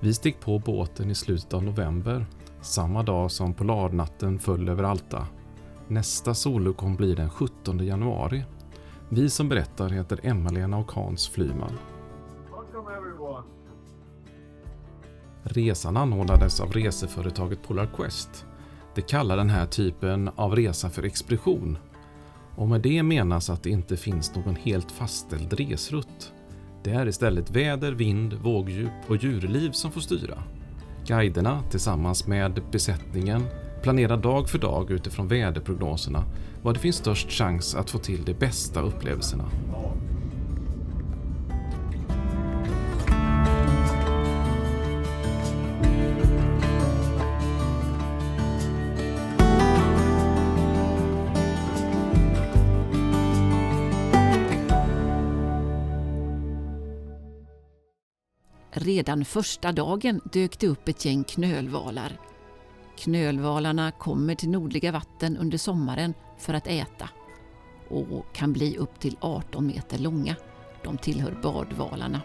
Vi steg på båten i slutet av november, samma dag som polarnatten föll över Alta. Nästa soluppgång blir den 17 januari. Vi som berättar heter Emma-Lena och Hans Flyman. Resan anordnades av reseföretaget Polar Quest. Det kallar den här typen av resa för expedition. Och med det menas att det inte finns någon helt fastställd resrutt. Det är istället väder, vind, vågdjup och djurliv som får styra. Guiderna tillsammans med besättningen planerar dag för dag utifrån väderprognoserna var det finns störst chans att få till de bästa upplevelserna. Redan första dagen dök det upp ett gäng knölvalar. Knölvalarna kommer till nordliga vatten under sommaren för att äta och kan bli upp till 18 meter långa. De tillhör badvalarna.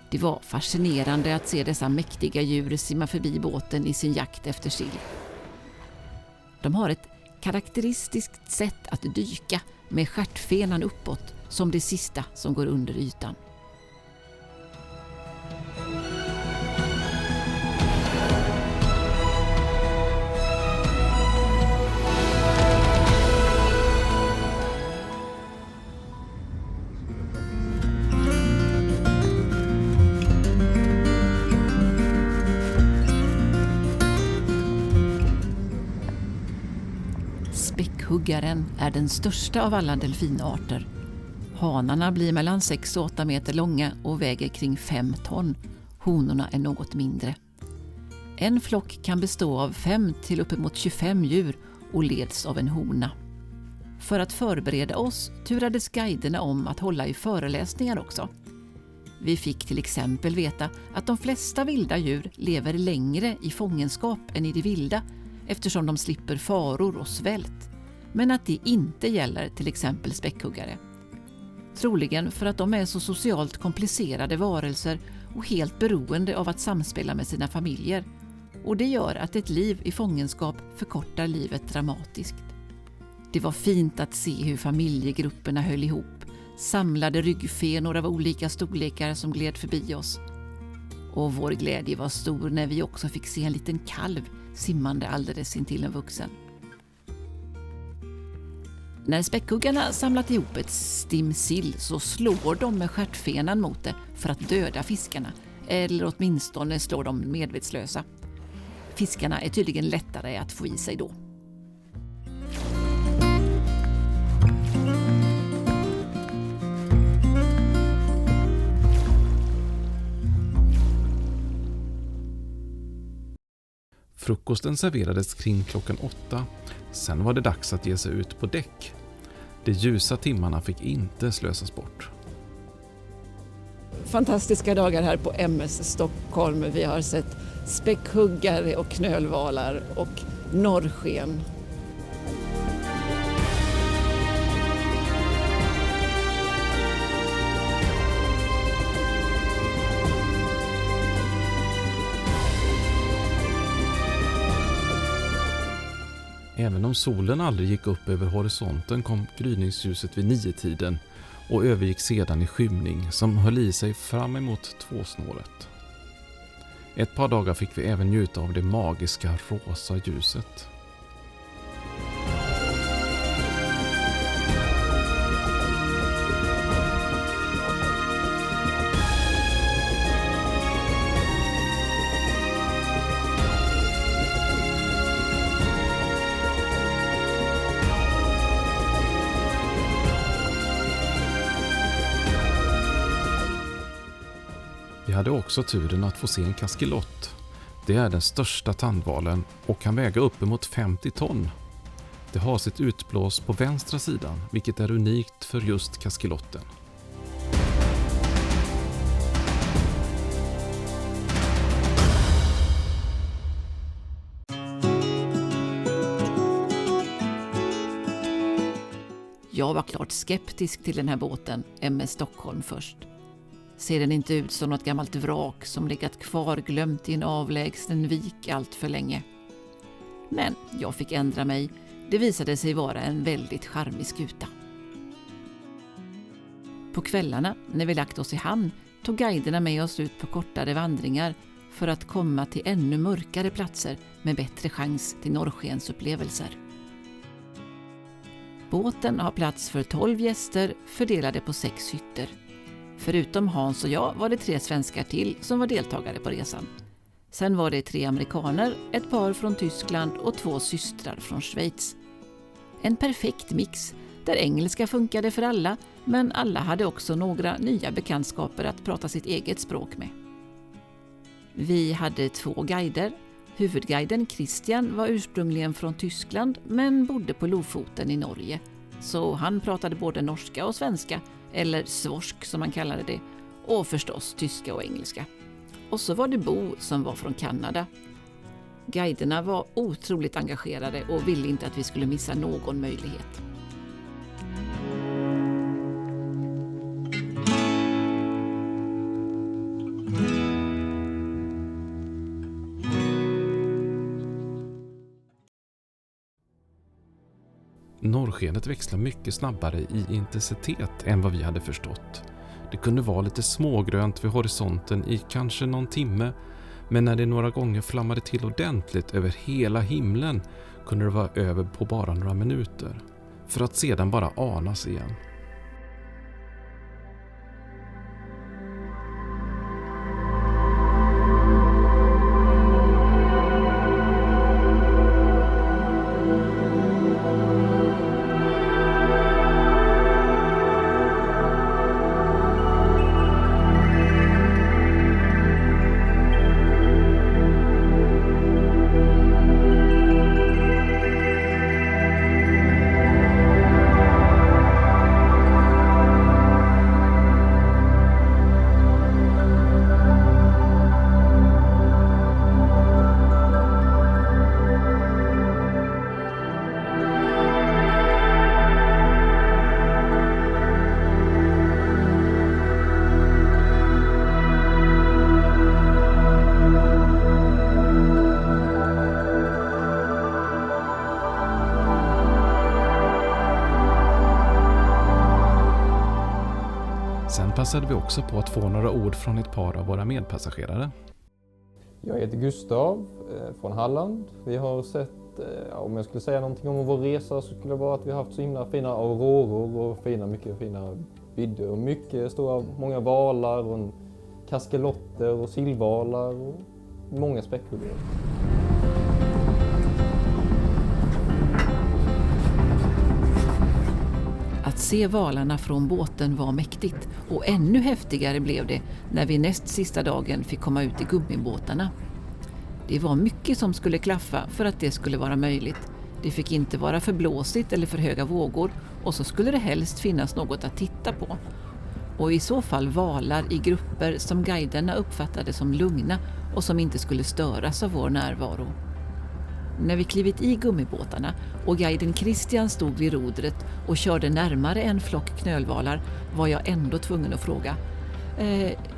Det var fascinerande att se dessa mäktiga djur simma förbi båten i sin jakt efter sill. De har ett karaktäristiskt sätt att dyka med stjärtfenan uppåt som det sista som går under ytan. Späckhuggaren är den största av alla delfinarter. Hanarna blir mellan 6 och 8 meter långa och väger kring 5 ton. Honorna är något mindre. En flock kan bestå av 5 till uppemot 25 djur och leds av en hona. För att förbereda oss turades guiderna om att hålla i föreläsningar också. Vi fick till exempel veta att de flesta vilda djur lever längre i fångenskap än i det vilda eftersom de slipper faror och svält. Men att det inte gäller till exempel späckhuggare. Troligen för att de är så socialt komplicerade varelser och helt beroende av att samspela med sina familjer. Och det gör att ett liv i fångenskap förkortar livet dramatiskt. Det var fint att se hur familjegrupperna höll ihop, samlade ryggfenor av olika storlekar som gled förbi oss. Och vår glädje var stor när vi också fick se en liten kalv simmande alldeles intill en vuxen. När späckhuggarna samlat ihop ett stim sill så slår de med stjärtfenan mot det för att döda fiskarna, eller åtminstone slår de medvetslösa. Fiskarna är tydligen lättare att få i sig då. Frukosten serverades kring klockan 8. Sen var det dags att ge sig ut på däck. De ljusa timmarna fick inte slösas bort. Fantastiska dagar här på MS Stockholm. Vi har sett späckhuggare och knölvalar och norrsken. Även om solen aldrig gick upp över horisonten kom gryningsljuset vid 9-tiden och övergick sedan i skymning som höll i sig fram emot 2-snåret. Ett par dagar fick vi även njuta av det magiska rosa ljuset. Vi hade också turen att få se en kaskelott. Det är den största tandvalen och kan väga uppemot 50 ton. Det har sitt utblås på vänstra sidan, vilket är unikt för just kaskelotten. Jag var klart skeptisk till den här båten, MS Stockholm först. Ser den inte ut som något gammalt vrak som legat kvar glömt i en avlägsen vik allt för länge? Men jag fick ändra mig. Det visade sig vara en väldigt charmig skuta. På kvällarna, när vi lagt oss i hamn, tog guiderna med oss ut på kortare vandringar för att komma till ännu mörkare platser med bättre chans till norrskensupplevelser. Båten har plats för 12 gäster fördelade på 6 hytter. Förutom Hans och jag var det 3 svenskar till som var deltagare på resan. Sen var det 3 amerikaner, ett par från Tyskland och 2 systrar från Schweiz. En perfekt mix där engelska funkade för alla, men alla hade också några nya bekantskaper att prata sitt eget språk med. Vi hade 2 guider. Huvudguiden Christian var ursprungligen från Tyskland men bodde på Lofoten i Norge. Så han pratade både norska och svenska, eller svorsk som man kallade det, och förstås tyska och engelska. Och så var det Bo som var från Kanada. Guiderna var otroligt engagerade och ville inte att vi skulle missa någon möjlighet. Norrskenet växlar mycket snabbare i intensitet än vad vi hade förstått. Det kunde vara lite smågrönt vid horisonten i kanske någon timme, men när det några gånger flammade till ordentligt över hela himlen kunde det vara över på bara några minuter, för att sedan bara anas igen. Sen passade vi också på att få några ord från ett par av våra medpassagerare. Jag heter Gustav från Halland. Vi har sett, om jag skulle säga någonting om vår resa, så skulle det vara att vi har haft så himla fina auroror och mycket fina vidder. Och mycket stora, många valar och kaskelotter och sillvalar och många späckhuggor. Att se valarna från båten var mäktigt, och ännu häftigare blev det när vi näst sista dagen fick komma ut i gummibåtarna. Det var mycket som skulle klaffa för att det skulle vara möjligt. Det fick inte vara för blåsigt eller för höga vågor, och så skulle det helst finnas något att titta på. Och i så fall valar i grupper som guiderna uppfattade som lugna och som inte skulle störas av vår närvaro. När vi klivit i gummibåtarna och guiden Christian stod vid rodret och körde närmare en flock knölvalar, var jag ändå tvungen att fråga.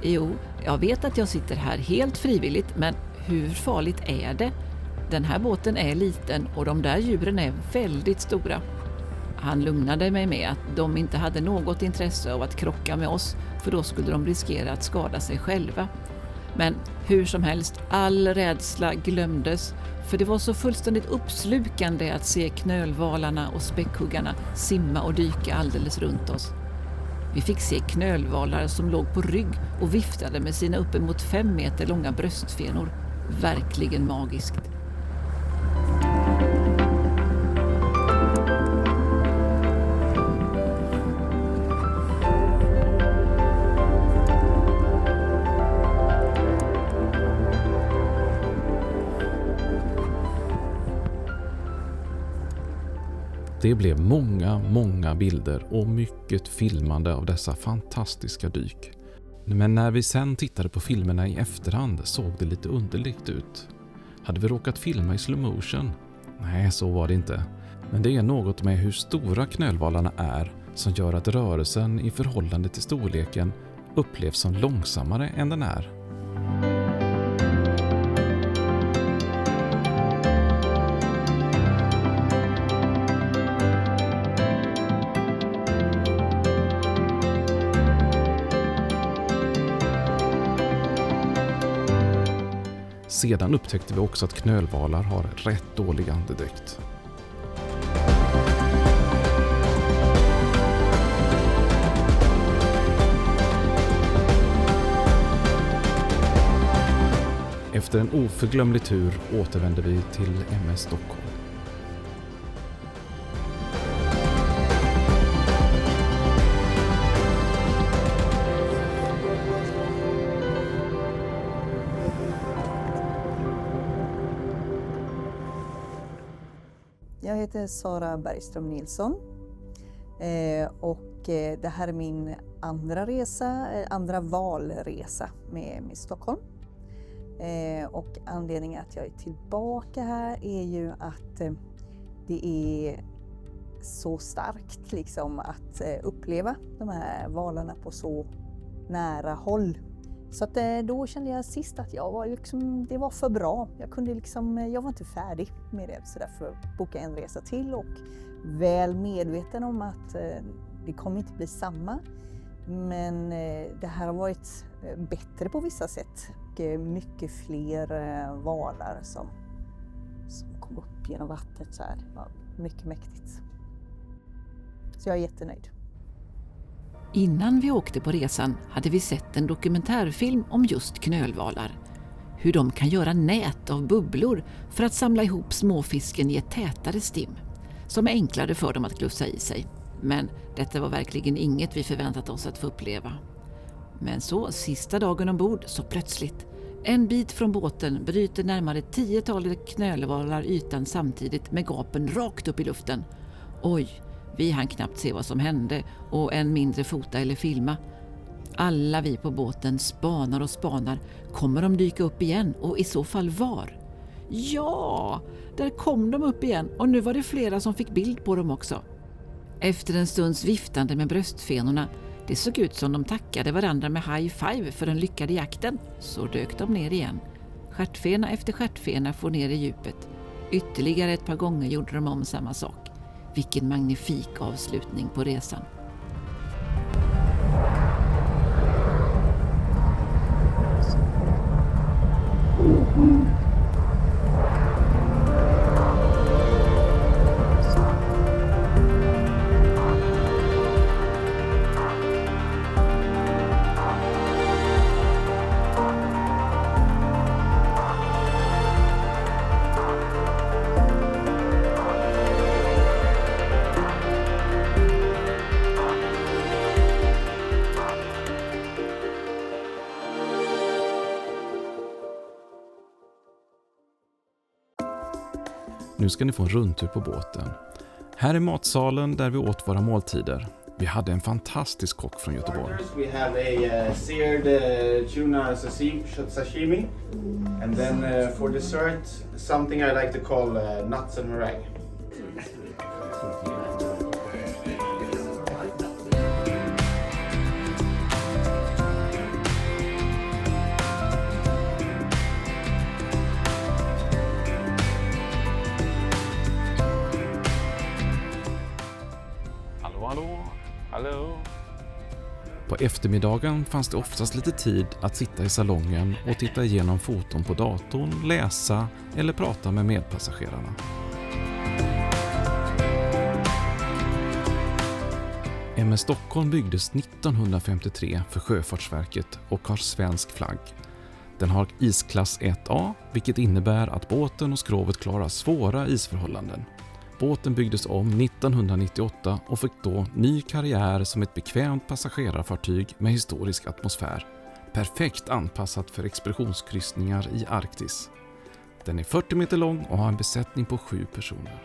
Jo, jag vet att jag sitter här helt frivilligt, men hur farligt är det? Den här båten är liten och de där djuren är väldigt stora. Han lugnade mig med att de inte hade något intresse av att krocka med oss, för då skulle de riskera att skada sig själva. Men hur som helst, all rädsla glömdes, för det var så fullständigt uppslukande att se knölvalarna och späckhuggarna simma och dyka alldeles runt oss. Vi fick se knölvalar som låg på rygg och viftade med sina uppemot 5 meter långa bröstfenor. Verkligen magiskt. Det blev många bilder och mycket filmande av dessa fantastiska dyk. Men när vi sen tittade på filmerna i efterhand såg det lite underligt ut. Hade vi råkat filma i slow motion? Nej, så var det inte. Men det är något med hur stora knölvalarna är som gör att rörelsen i förhållande till storleken upplevs som långsammare än den är. Sedan upptäckte vi också att knölvalar har rätt dålig andedräkt. Efter en oförglömlig tur återvände vi till MS Stockholm. Jag heter Sara Bergström Nilsson och det här är min andra valresa med Stockholm. Och anledningen att jag är tillbaka här är ju att det är så starkt liksom att uppleva de här valarna på så nära håll. Så att då kände jag sist att det var för bra. Jag var inte färdig med det, så därför bokade jag en resa till och väl medveten om att det kommer inte bli samma. Men det här har varit bättre på vissa sätt. Och mycket fler valar som kom upp genom vattnet så här. Det var mycket mäktigt. Så jag är jättenöjd. Innan vi åkte på resan hade vi sett en dokumentärfilm om just knölvalar. Hur de kan göra nät av bubblor för att samla ihop småfisken i ett tätare stim, som är enklare för dem att glussa i sig. Men detta var verkligen inget vi förväntat oss att få uppleva. Men så, sista dagen ombord, så plötsligt. En bit från båten bryter närmare 10-talet knölvalar ytan samtidigt med gapen rakt upp i luften. Oj! Vi hann knappt se vad som hände och än mindre fota eller filma. Alla vi på båten spanar och spanar. Kommer de dyka upp igen och i så fall var? Ja, där kom de upp igen och nu var det flera som fick bild på dem också. Efter en stunds viftande med bröstfenorna, det såg ut som de tackade varandra med high five för den lyckade jakten, så dök de ner igen. Stjärtfena efter stjärtfena får ner i djupet. Ytterligare ett par gånger gjorde de om samma sak. Vilken magnifik avslutning på resan. Nu ska ni få en rundtur på båten. Här är matsalen där vi åt våra måltider. Vi hade en fantastisk kock från Göteborg. We have a seared tuna sashimi. And then for dessert, something I like to call nuts and meringue. Hallå. På eftermiddagen fanns det oftast lite tid att sitta i salongen och titta igenom foton på datorn, läsa eller prata med medpassagerarna. MS Stockholm byggdes 1953 för Sjöfartsverket och har svensk flagg. Den har isklass 1A, vilket innebär att båten och skrovet klarar svåra isförhållanden. Båten byggdes om 1998 och fick då ny karriär som ett bekvämt passagerarfartyg med historisk atmosfär. Perfekt anpassat för expeditionskryssningar i Arktis. Den är 40 meter lång och har en besättning på 7 personer.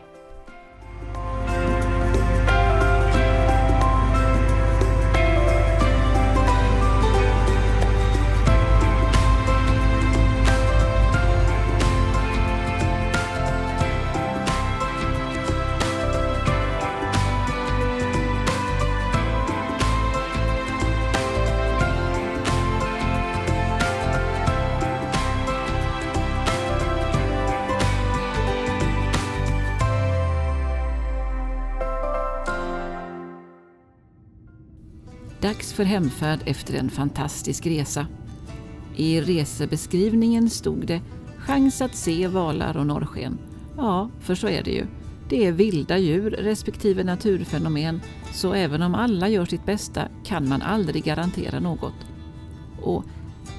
Dags för hemfärd efter en fantastisk resa. I resebeskrivningen stod det chans att se valar och norrsken. Ja, för så är det ju. Det är vilda djur respektive naturfenomen, så även om alla gör sitt bästa kan man aldrig garantera något. Och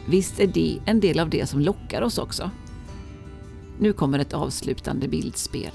visst är det en del av det som lockar oss också. Nu kommer ett avslutande bildspel.